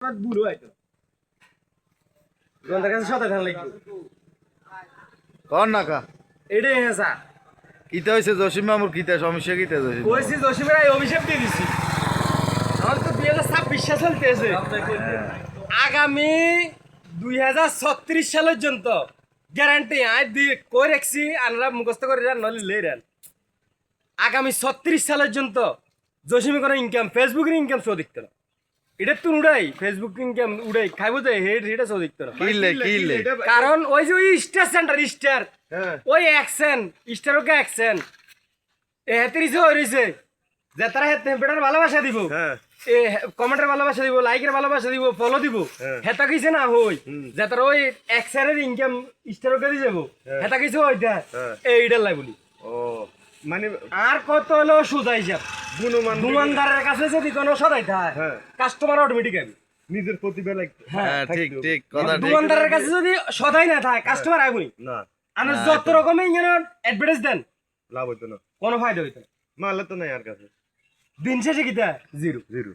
পাত বুড়ো হয়তো তোমাদের কাছে সদাই ধান লাগবে কর না কা এটাই হ্যাঁ স্যার কিতা হয়েছে জসিম মামুর কিতা সমস্যা কিতা জসিম কইছি জসিমের এই অভিশাপ দিয়ে দিছি আমার তো 2026 সাল চলতেছে আগামী 2036 সাল পর্যন্ত গ্যারান্টি আজ দিয়ে কই রাখছি আনরা মুখস্থ করে যান নলি লই রান আগামী 36 সাল পর্যন্ত জসিমে কোনো ইনকাম ফেসবুকের ইনকাম শো দেখতে না এটা তো উড়াই ফেসবুক ইনকাম উড়াই খাইবো যে এটা শো দেখতে না কিনলে কারণ ওই যে ওই স্টার সেন্টার স্টার হ্যাঁ ওই অ্যাকশন স্টার ওকে অ্যাকশন এ হেতেরিছে হইছে যে তারা হেতে বেটার ভালোবাসা দিব হ্যাঁ এ কমেন্টের ভালোবাসা দিব লাইকের ভালোবাসা দিব ফলো দিব হ্যাঁ। হেতা কইছে না হই যে তারা ওই অ্যাকশনের ইনকাম স্টার ওকে দিয়ে যাব হেতা কইছে ওইটা হ্যাঁ। এইটা লাই বলি ও মানে আর কত হলো সোজা হিসাব গুণমান দুমানদারের কাছে যদি কোনো সদাই থাকে হ্যাঁ। কাস্টমার অটোমেটিক আইবে নিজের প্রতিভা লাগবে হ্যাঁ, হ্যাঁ ঠিক ঠিক কথা ঠিক দুমানদারের কাছে যদি সদাই না থাকে কাস্টমার আইবনি না আর যত রকমের ইঞ্জিন অ্যাডভার্টাইজ দেন লাভ হইতো না কোনো ফায়দা হইতো না মালে তো নাই আর কাছে দিন শেষে কিতা জিরো জিরো